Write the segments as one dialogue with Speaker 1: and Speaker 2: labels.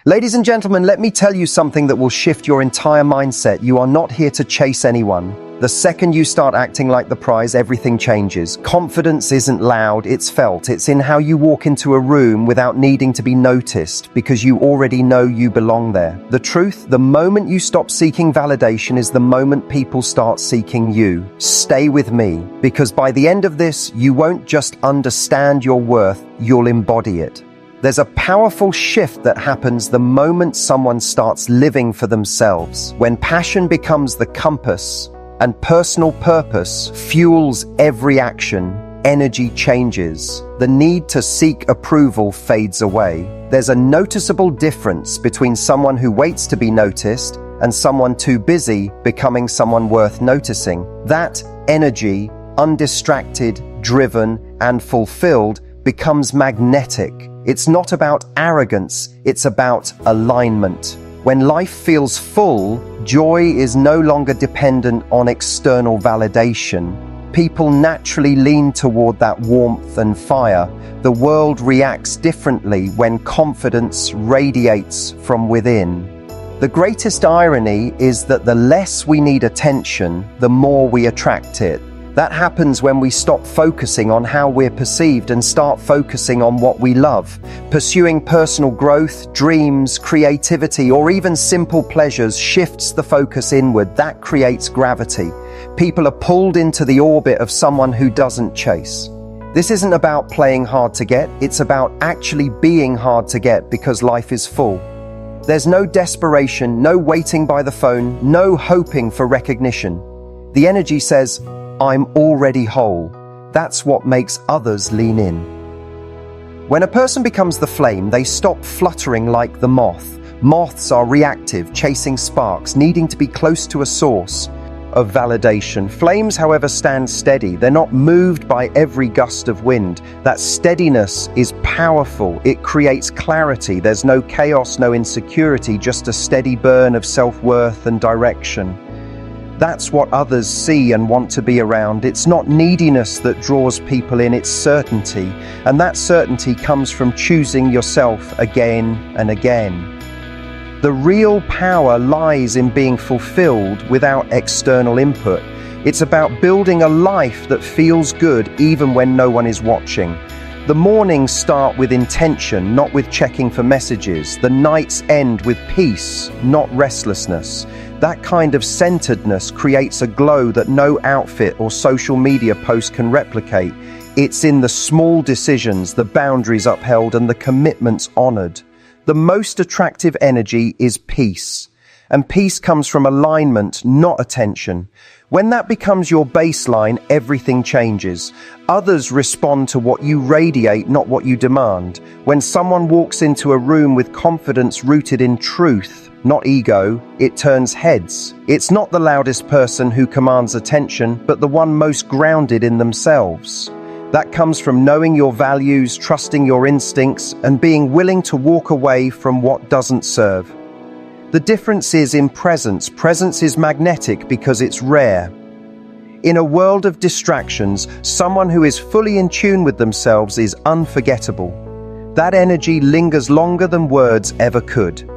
Speaker 1: Ladies and gentlemen, let me tell you something that will shift your entire mindset. You are not here to chase anyone. The second you start acting like the prize, everything changes. Confidence isn't loud, it's felt. It's in how you walk into a room without needing to be noticed, because you already know you belong there. The truth, the moment you stop seeking validation is the moment people start seeking you. Stay with me, because by the end of this, you won't just understand your worth, you'll embody it. There's a powerful shift that happens the moment someone starts living for themselves. When passion becomes the compass and personal purpose fuels every action, energy changes. The need to seek approval fades away. There's a noticeable difference between someone who waits to be noticed and someone too busy becoming someone worth noticing. That energy, undistracted, driven, and fulfilled, becomes magnetic. It's not about arrogance, it's about alignment. When life feels full, joy is no longer dependent on external validation. People naturally lean toward that warmth and fire. The world reacts differently when confidence radiates from within. The greatest irony is that the less we need attention, the more we attract it. That happens when we stop focusing on how we're perceived and start focusing on what we love. Pursuing personal growth, dreams, creativity, or even simple pleasures shifts the focus inward. That creates gravity. People are pulled into the orbit of someone who doesn't chase. This isn't about playing hard to get, it's about actually being hard to get because life is full. There's no desperation, no waiting by the phone, no hoping for recognition. The energy says, I'm already whole. That's what makes others lean in. When a person becomes the flame, they stop fluttering like the moth. Moths are reactive, chasing sparks, needing to be close to a source of validation. Flames, however, stand steady. They're not moved by every gust of wind. That steadiness is powerful. It creates clarity. There's no chaos, no insecurity, just a steady burn of self-worth and direction. That's what others see and want to be around. It's not neediness that draws people in, it's certainty. And that certainty comes from choosing yourself again and again. The real power lies in being fulfilled without external input. It's about building a life that feels good even when no one is watching. The mornings start with intention, not with checking for messages. The nights end with peace, not restlessness. That kind of centeredness creates a glow that no outfit or social media post can replicate. It's in the small decisions, the boundaries upheld, and the commitments honored. The most attractive energy is peace. And peace comes from alignment, not attention. When that becomes your baseline, everything changes. Others respond to what you radiate, not what you demand. When someone walks into a room with confidence rooted in truth, not ego, it turns heads. It's not the loudest person who commands attention, but the one most grounded in themselves. That comes from knowing your values, trusting your instincts, and being willing to walk away from what doesn't serve. The difference is in presence. Presence is magnetic because it's rare. In a world of distractions, someone who is fully in tune with themselves is unforgettable. That energy lingers longer than words ever could.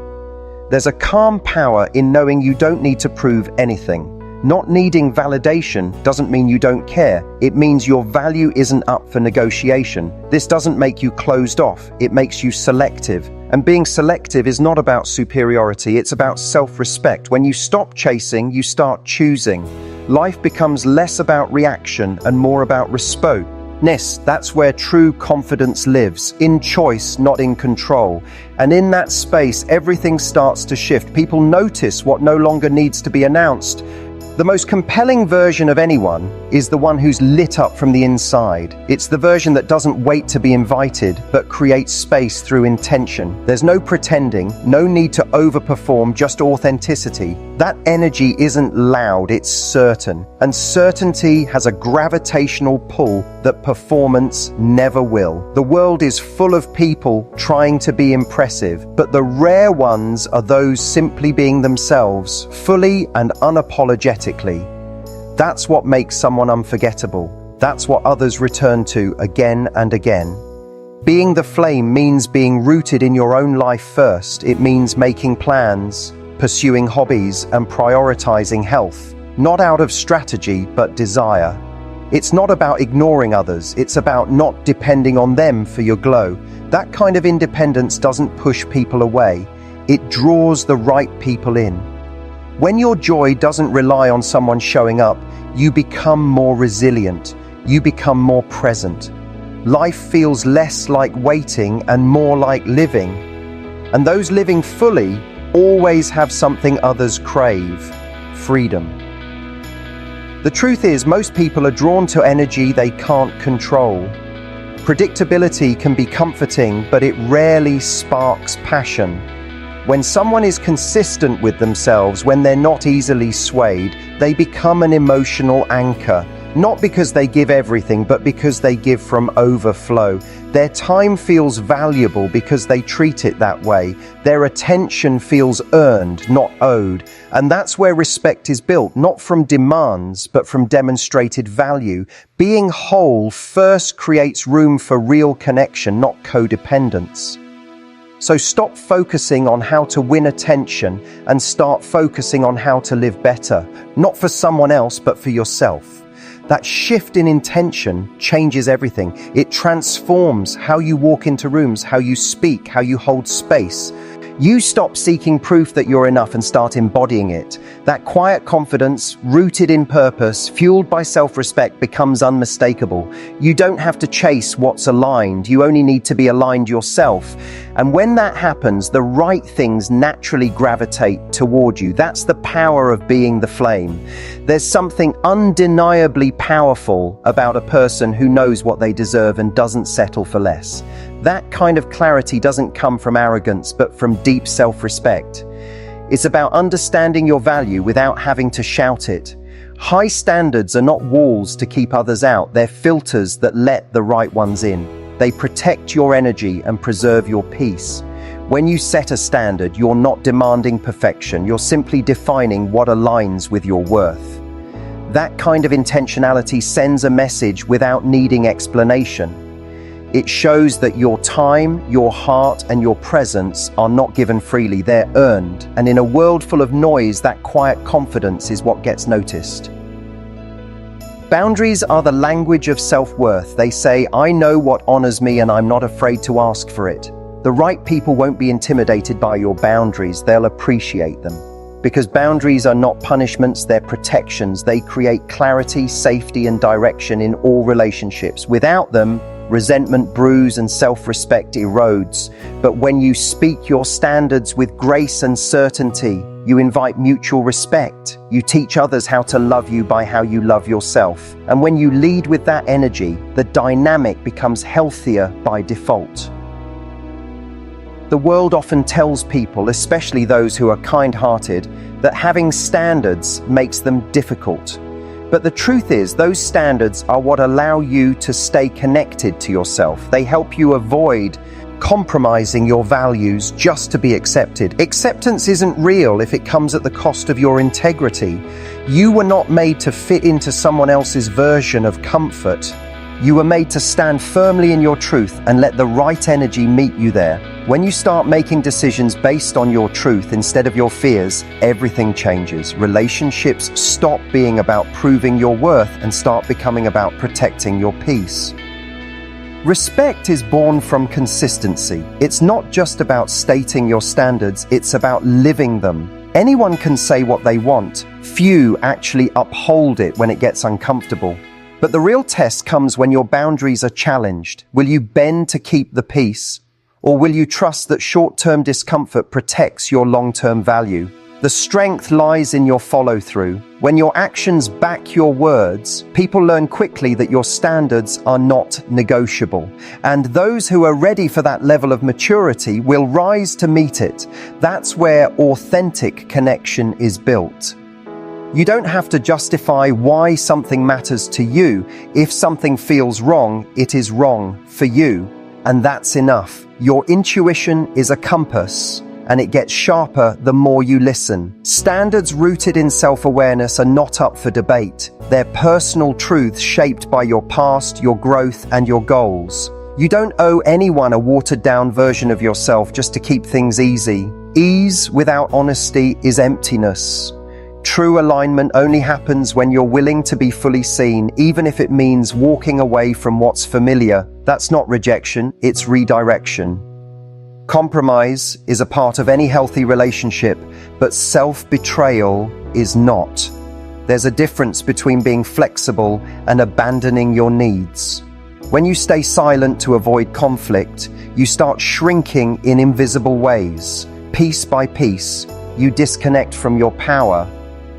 Speaker 1: There's a calm power in knowing you don't need to prove anything. Not needing validation doesn't mean you don't care. It means your value isn't up for negotiation. This doesn't make you closed off. It makes you selective. And being selective is not about superiority, it's about self-respect. When you stop chasing, you start choosing. Life becomes less about reaction and more about responsiveness. That's where true confidence lives, in choice, not in control. And in that space, everything starts to shift. People notice what no longer needs to be announced. The most compelling version of anyone is the one who's lit up from the inside. It's the version that doesn't wait to be invited, but creates space through intention. There's no pretending, no need to overperform, just authenticity. That energy isn't loud, it's certain. And certainty has a gravitational pull that performance never will. The world is full of people trying to be impressive, but the rare ones are those simply being themselves, fully and unapologetically. That's what makes someone unforgettable. That's what others return to again and again. Being the flame means being rooted in your own life first. It means making plans, pursuing hobbies, and prioritizing health, not out of strategy, but desire. It's not about ignoring others, it's about not depending on them for your glow. That kind of independence doesn't push people away, it draws the right people in. When your joy doesn't rely on someone showing up, you become more resilient, you become more present. Life feels less like waiting and more like living. And those living fully always have something others crave: freedom. The truth is, most people are drawn to energy they can't control. Predictability can be comforting, but it rarely sparks passion. When someone is consistent with themselves, when they're not easily swayed, they become an emotional anchor. Not because they give everything, but because they give from overflow. Their time feels valuable because they treat it that way. Their attention feels earned, not owed. And that's where respect is built, not from demands, but from demonstrated value. Being whole first creates room for real connection, not codependence. So stop focusing on how to win attention and start focusing on how to live better, not for someone else, but for yourself. That shift in intention changes everything. It transforms how you walk into rooms, how you speak, how you hold space. You stop seeking proof that you're enough and start embodying it. That quiet confidence, rooted in purpose, fueled by self-respect, becomes unmistakable. You don't have to chase what's aligned. You only need to be aligned yourself. And when that happens, the right things naturally gravitate toward you. That's the power of being the flame. There's something undeniably powerful about a person who knows what they deserve and doesn't settle for less. That kind of clarity doesn't come from arrogance, but from deep self-respect. It's about understanding your value without having to shout it. High standards are not walls to keep others out, they're filters that let the right ones in. They protect your energy and preserve your peace. When you set a standard, you're not demanding perfection, you're simply defining what aligns with your worth. That kind of intentionality sends a message without needing explanation. It shows that your time, your heart, and your presence are not given freely, they're earned. And in a world full of noise, that quiet confidence is what gets noticed. Boundaries are the language of self-worth. They say, I know what honors me and I'm not afraid to ask for it. The right people won't be intimidated by your boundaries, they'll appreciate them. Because boundaries are not punishments, they're protections. They create clarity, safety, and direction in all relationships. Without them, resentment brews and self-respect erodes. But when you speak your standards with grace and certainty, you invite mutual respect. You teach others how to love you by how you love yourself. And when you lead with that energy, the dynamic becomes healthier by default. The world often tells people, especially those who are kind-hearted, that having standards makes them difficult. But the truth is, those standards are what allow you to stay connected to yourself. They help you avoid compromising your values just to be accepted. Acceptance isn't real if it comes at the cost of your integrity. You were not made to fit into someone else's version of comfort. You were made to stand firmly in your truth and let the right energy meet you there. When you start making decisions based on your truth instead of your fears, everything changes. Relationships stop being about proving your worth and start becoming about protecting your peace. Respect is born from consistency. It's not just about stating your standards, it's about living them. Anyone can say what they want. Few actually uphold it when it gets uncomfortable. But the real test comes when your boundaries are challenged. Will you bend to keep the peace? Or will you trust that short-term discomfort protects your long-term value? The strength lies in your follow-through. When your actions back your words, people learn quickly that your standards are not negotiable. And those who are ready for that level of maturity will rise to meet it. That's where authentic connection is built. You don't have to justify why something matters to you. If something feels wrong, it is wrong for you. And that's enough. Your intuition is a compass, and it gets sharper the more you listen. Standards rooted in self-awareness are not up for debate. They're personal truths shaped by your past, your growth, and your goals. You don't owe anyone a watered-down version of yourself just to keep things easy. Ease without honesty is emptiness. True alignment only happens when you're willing to be fully seen, even if it means walking away from what's familiar. That's not rejection, it's redirection. Compromise is a part of any healthy relationship, but self-betrayal is not. There's a difference between being flexible and abandoning your needs. When you stay silent to avoid conflict, you start shrinking in invisible ways. Piece by piece, you disconnect from your power.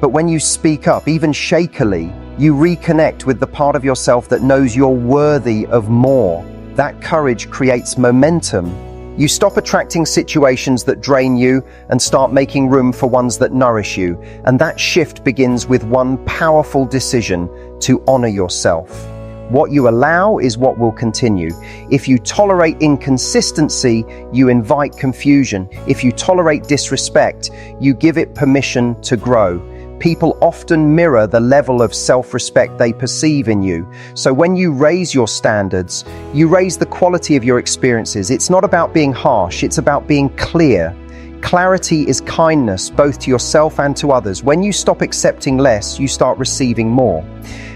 Speaker 1: But when you speak up, even shakily, you reconnect with the part of yourself that knows you're worthy of more. That courage creates momentum. You stop attracting situations that drain you and start making room for ones that nourish you. And that shift begins with one powerful decision: to honor yourself. What you allow is what will continue. If you tolerate inconsistency, you invite confusion. If you tolerate disrespect, you give it permission to grow. People often mirror the level of self-respect they perceive in you. So when you raise your standards, you raise the quality of your experiences. It's not about being harsh, it's about being clear. Clarity is kindness, both to yourself and to others. When you stop accepting less, you start receiving more.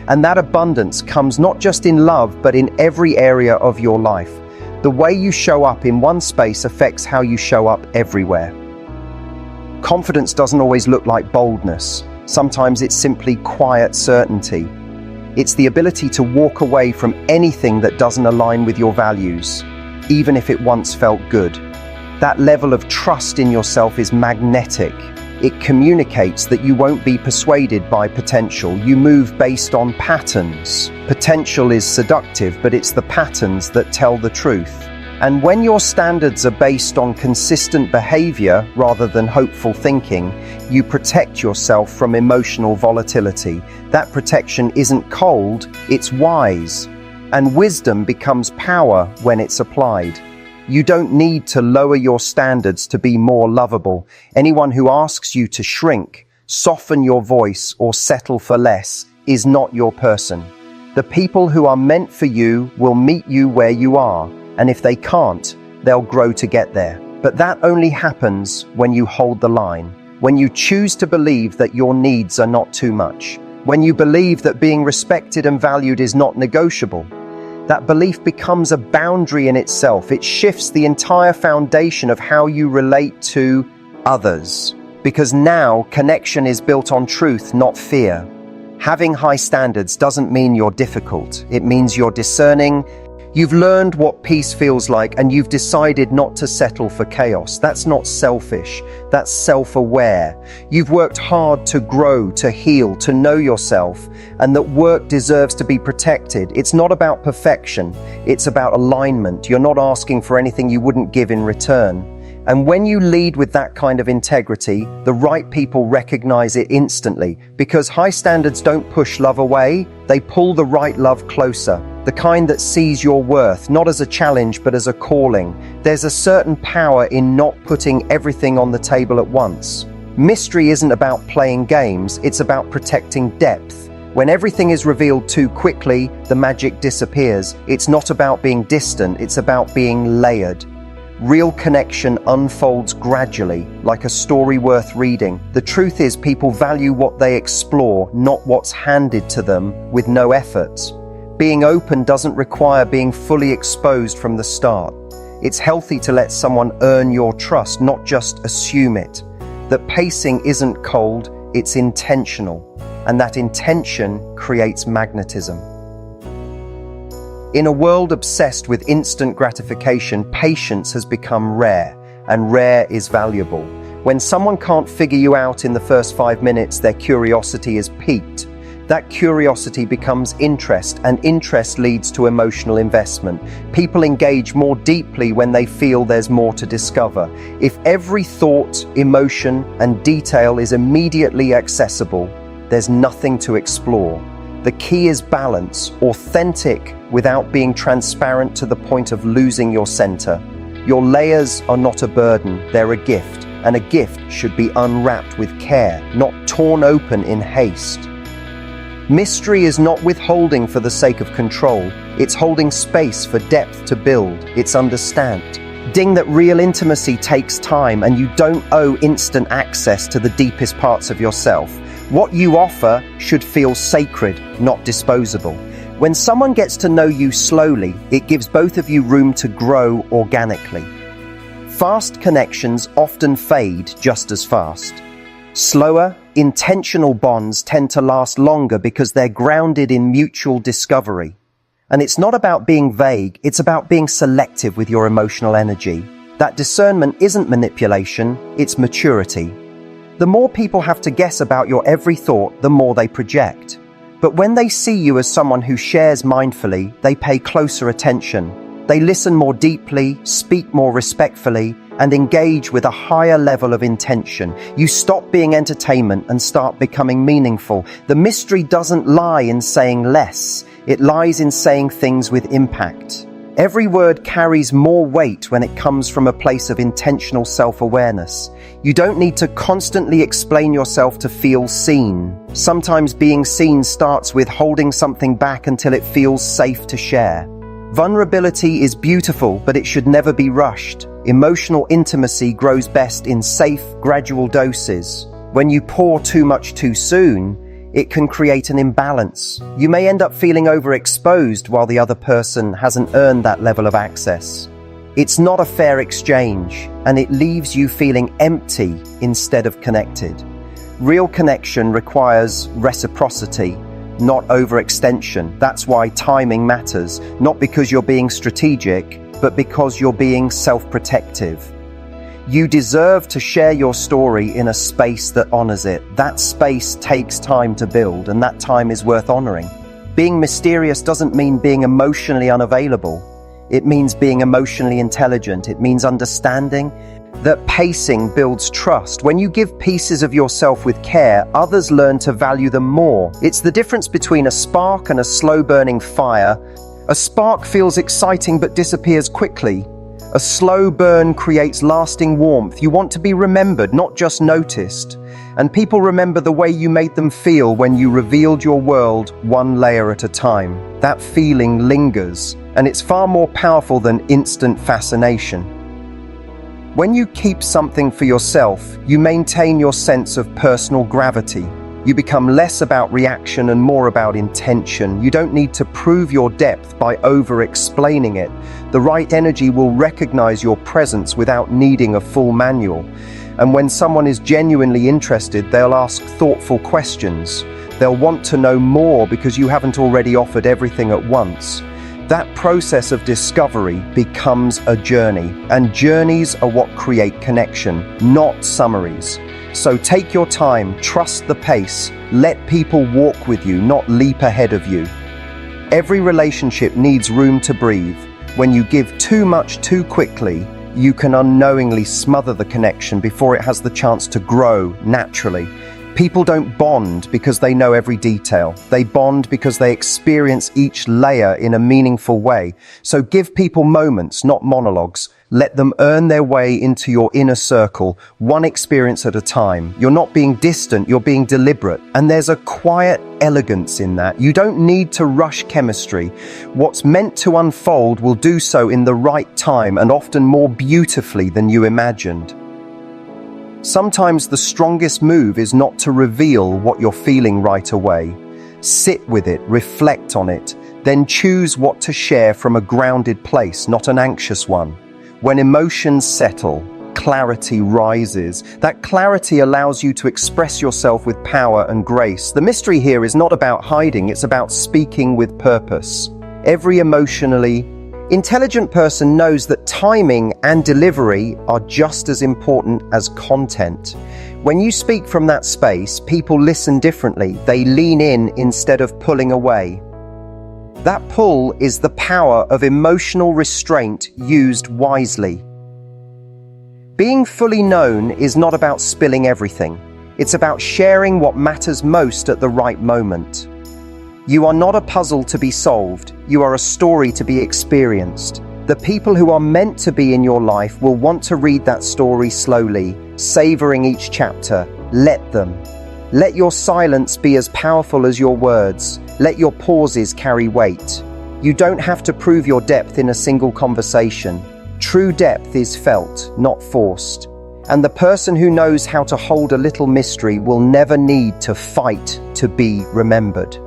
Speaker 1: And that abundance comes not just in love, but in every area of your life. The way you show up in one space affects how you show up everywhere. Confidence doesn't always look like boldness. Sometimes it's simply quiet certainty. It's the ability to walk away from anything that doesn't align with your values, even if it once felt good. That level of trust in yourself is magnetic. It communicates that you won't be persuaded by potential. You move based on patterns. Potential is seductive, but it's the patterns that tell the truth. And when your standards are based on consistent behavior rather than hopeful thinking, you protect yourself from emotional volatility. That protection isn't cold, it's wise. And wisdom becomes power when it's applied. You don't need to lower your standards to be more lovable. Anyone who asks you to shrink, soften your voice, or settle for less is not your person. The people who are meant for you will meet you where you are. And if they can't, they'll grow to get there. But that only happens when you hold the line, when you choose to believe that your needs are not too much, when you believe that being respected and valued is not negotiable. That belief becomes a boundary in itself. It shifts the entire foundation of how you relate to others. Because now connection is built on truth, not fear. Having high standards doesn't mean you're difficult. It means you're discerning. You've learned what peace feels like, and you've decided not to settle for chaos. That's not selfish, that's self-aware. You've worked hard to grow, to heal, to know yourself, and that work deserves to be protected. It's not about perfection, it's about alignment. You're not asking for anything you wouldn't give in return. And when you lead with that kind of integrity, the right people recognize it instantly, because high standards don't push love away, they pull the right love closer. The kind that sees your worth, not as a challenge, but as a calling. There's a certain power in not putting everything on the table at once. Mystery isn't about playing games, it's about protecting depth. When everything is revealed too quickly, the magic disappears. It's not about being distant, it's about being layered. Real connection unfolds gradually, like a story worth reading. The truth is, people value what they explore, not what's handed to them with no effort. Being open doesn't require being fully exposed from the start. It's healthy to let someone earn your trust, not just assume it. That pacing isn't cold, it's intentional. And that intention creates magnetism. In a world obsessed with instant gratification, patience has become rare, and rare is valuable. When someone can't figure you out in the first 5 minutes, their curiosity is piqued. That curiosity becomes interest, and interest leads to emotional investment. People engage more deeply when they feel there's more to discover. If every thought, emotion, and detail is immediately accessible, there's nothing to explore. The key is balance, authentic without being transparent to the point of losing your center. Your layers are not a burden, they're a gift, and a gift should be unwrapped with care, not torn open in haste. Mystery is not withholding for the sake of control, It's holding space for depth to build. It's understand. Ding that real intimacy takes time, and you don't owe instant access to the deepest parts of yourself. What you offer should feel sacred, not disposable. When someone gets to know you slowly, it gives both of you room to grow organically. Fast connections often fade just as fast. Slower, intentional bonds tend to last longer because they're grounded in mutual discovery. And it's not about being vague, it's about being selective with your emotional energy. That discernment isn't manipulation, it's maturity. The more people have to guess about your every thought, the more they project. But when they see you as someone who shares mindfully, they pay closer attention. They listen more deeply, speak more respectfully, and engage with a higher level of intention. You stop being entertainment and start becoming meaningful. The mystery doesn't lie in saying less. It lies in saying things with impact. Every word carries more weight when it comes from a place of intentional self-awareness. You don't need to constantly explain yourself to feel seen. Sometimes being seen starts with holding something back until it feels safe to share. Vulnerability is beautiful, but it should never be rushed. Emotional intimacy grows best in safe, gradual doses. When you pour too much too soon, it can create an imbalance. You may end up feeling overexposed while the other person hasn't earned that level of access. It's not a fair exchange, and it leaves you feeling empty instead of connected. Real connection requires reciprocity, not overextension. That's why timing matters, not because you're being strategic, but because you're being self-protective. You deserve to share your story in a space that honors it. That space takes time to build, and that time is worth honoring. Being mysterious doesn't mean being emotionally unavailable. It means being emotionally intelligent. It means understanding that pacing builds trust. When you give pieces of yourself with care, others learn to value them more. It's the difference between a spark and a slow-burning fire. A spark feels exciting but disappears quickly. A slow burn creates lasting warmth. You want to be remembered, not just noticed. And people remember the way you made them feel when you revealed your world one layer at a time. That feeling lingers, and it's far more powerful than instant fascination. When you keep something for yourself, you maintain your sense of personal gravity. You become less about reaction and more about intention. You don't need to prove your depth by over-explaining it. The right energy will recognize your presence without needing a full manual. And when someone is genuinely interested, they'll ask thoughtful questions. They'll want to know more because you haven't already offered everything at once. That process of discovery becomes a journey, and journeys are what create connection, not summaries. So take your time, trust the pace, let people walk with you, not leap ahead of you. Every relationship needs room to breathe. When you give too much too quickly, you can unknowingly smother the connection before it has the chance to grow naturally. People don't bond because they know every detail. They bond because they experience each layer in a meaningful way. So give people moments, not monologues. Let them earn their way into your inner circle, one experience at a time. You're not being distant, you're being deliberate. And there's a quiet elegance in that. You don't need to rush chemistry. What's meant to unfold will do so in the right time and often more beautifully than you imagined. Sometimes the strongest move is not to reveal what you're feeling right away. Sit with it, reflect on it, then choose what to share from a grounded place, not an anxious one. When emotions settle, clarity rises. That clarity allows you to express yourself with power and grace. The mystery here is not about hiding, it's about speaking with purpose. Every emotionally intelligent person knows that timing and delivery are just as important as content. When you speak from that space, people listen differently. They lean in instead of pulling away. That pull is the power of emotional restraint used wisely. Being fully known is not about spilling everything. It's about sharing what matters most at the right moment. You are not a puzzle to be solved. You are a story to be experienced. The people who are meant to be in your life will want to read that story slowly, savoring each chapter. Let them. Let your silence be as powerful as your words. Let your pauses carry weight. You don't have to prove your depth in a single conversation. True depth is felt, not forced. And the person who knows how to hold a little mystery will never need to fight to be remembered.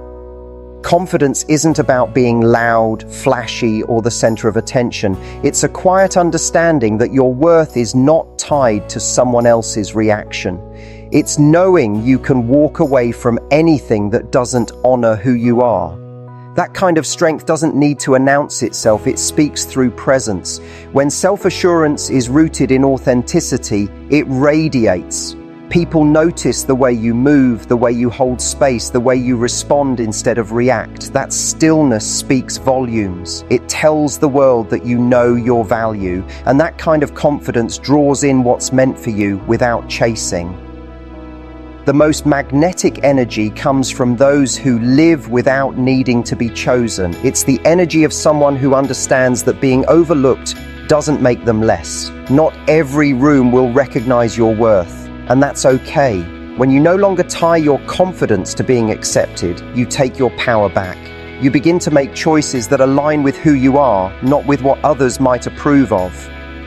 Speaker 1: Confidence isn't about being loud, flashy, or the center of attention. It's a quiet understanding that your worth is not tied to someone else's reaction. It's knowing you can walk away from anything that doesn't honor who you are. That kind of strength doesn't need to announce itself, it speaks through presence. When self-assurance is rooted in authenticity, it radiates. People notice the way you move, the way you hold space, the way you respond instead of react. That stillness speaks volumes. It tells the world that you know your value, and that kind of confidence draws in what's meant for you without chasing. The most magnetic energy comes from those who live without needing to be chosen. It's the energy of someone who understands that being overlooked doesn't make them less. Not every room will recognize your worth. And that's okay. When you no longer tie your confidence to being accepted, you take your power back. You begin to make choices that align with who you are, not with what others might approve of.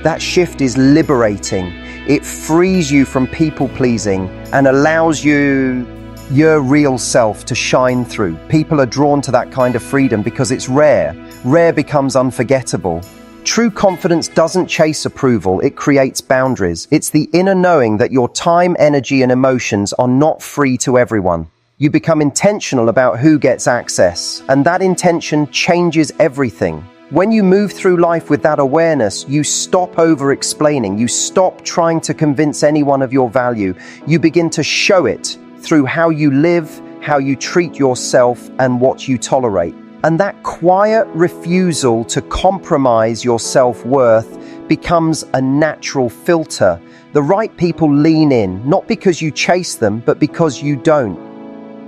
Speaker 1: That shift is liberating. It frees you from people-pleasing and allows you your real self to shine through. People are drawn to that kind of freedom because it's rare. Rare becomes unforgettable. True confidence doesn't chase approval, it creates boundaries. It's the inner knowing that your time, energy, and emotions are not free to everyone. You become intentional about who gets access, and that intention changes everything. When you move through life with that awareness, you stop over-explaining, you stop trying to convince anyone of your value. You begin to show it through how you live, how you treat yourself, and what you tolerate. And that quiet refusal to compromise your self-worth becomes a natural filter. The right people lean in, not because you chase them, but because you don't.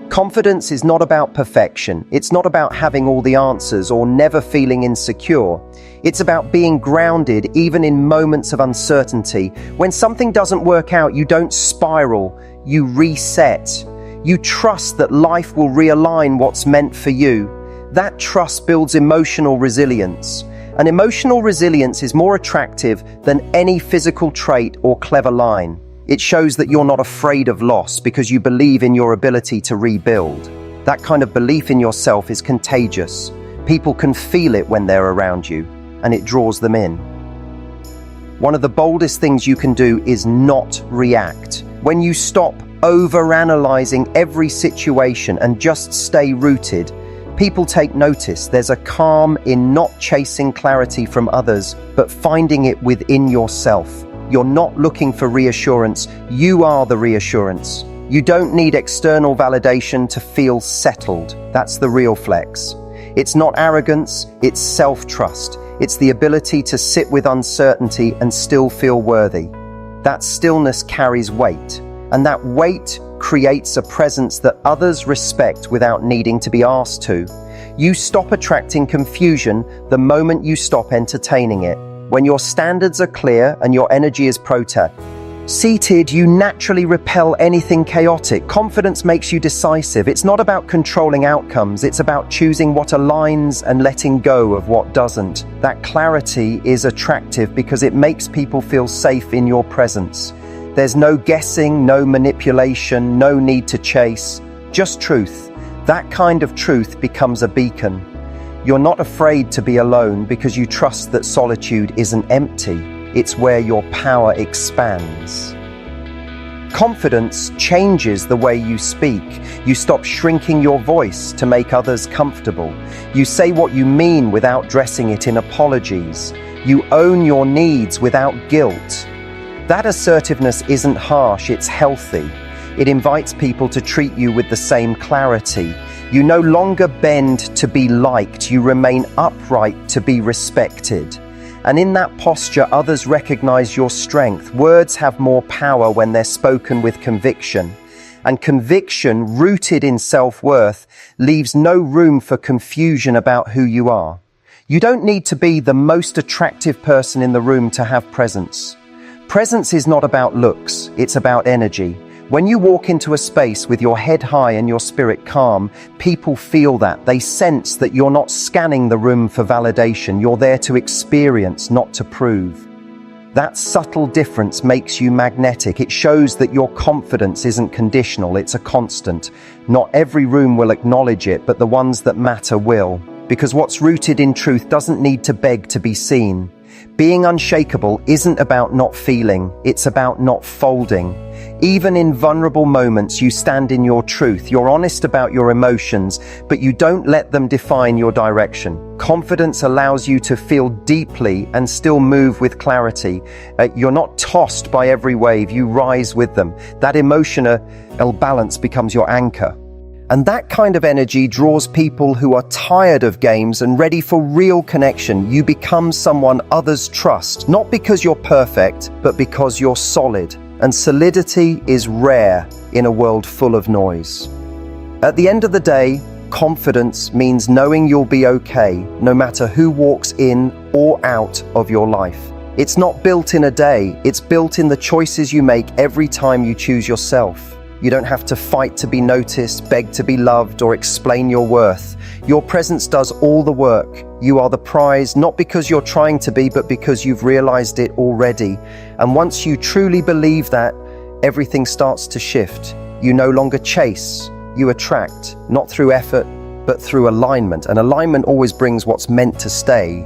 Speaker 1: Confidence is not about perfection. It's not about having all the answers or never feeling insecure. It's about being grounded even in moments of uncertainty. When something doesn't work out, you don't spiral, you reset. You trust that life will realign what's meant for you. That trust builds emotional resilience. And emotional resilience is more attractive than any physical trait or clever line. It shows that you're not afraid of loss because you believe in your ability to rebuild. That kind of belief in yourself is contagious. People can feel it when they're around you, and it draws them in. One of the boldest things you can do is not react. When you stop overanalyzing every situation and just stay rooted, people take notice. There's a calm in not chasing clarity from others, but finding it within yourself. You're not looking for reassurance. You are the reassurance. You don't need external validation to feel settled. That's the real flex. It's not arrogance, it's self-trust. It's the ability to sit with uncertainty and still feel worthy. That stillness carries weight, and that weight creates a presence that others respect without needing to be asked to. You stop attracting confusion the moment you stop entertaining it. When your standards are clear and your energy is seated, you naturally repel anything chaotic. Confidence makes you decisive. It's not about controlling outcomes, it's about choosing what aligns and letting go of what doesn't. That clarity is attractive because it makes people feel safe in your presence. There's no guessing, no manipulation, no need to chase, just truth. That kind of truth becomes a beacon. You're not afraid to be alone because you trust that solitude isn't empty. It's where your power expands. Confidence changes the way you speak. You stop shrinking your voice to make others comfortable. You say what you mean without dressing it in apologies. You own your needs without guilt. That assertiveness isn't harsh, it's healthy. It invites people to treat you with the same clarity. You no longer bend to be liked, you remain upright to be respected. And in that posture, others recognize your strength. Words have more power when they're spoken with conviction. And conviction, rooted in self-worth, leaves no room for confusion about who you are. You don't need to be the most attractive person in the room to have presence. Presence is not about looks, it's about energy. When you walk into a space with your head high and your spirit calm, people feel that. They sense that you're not scanning the room for validation. You're there to experience, not to prove. That subtle difference makes you magnetic. It shows that your confidence isn't conditional, it's a constant. Not every room will acknowledge it, but the ones that matter will. Because what's rooted in truth doesn't need to beg to be seen. Being unshakable isn't about not feeling, it's about not folding. Even in vulnerable moments, you stand in your truth. You're honest about your emotions, but you don't let them define your direction. Confidence allows you to feel deeply and still move with clarity. You're not tossed by every wave, you rise with them. That emotional balance becomes your anchor. And that kind of energy draws people who are tired of games and ready for real connection. You become someone others trust, not because you're perfect, but because you're solid. And solidity is rare in a world full of noise. At the end of the day, confidence means knowing you'll be okay, no matter who walks in or out of your life. It's not built in a day, it's built in the choices you make every time you choose yourself. You don't have to fight to be noticed, beg to be loved, or explain your worth. Your presence does all the work. You are the prize, not because you're trying to be, but because you've realized it already. And once you truly believe that, everything starts to shift. You no longer chase, you attract, not through effort, but through alignment. And alignment always brings what's meant to stay.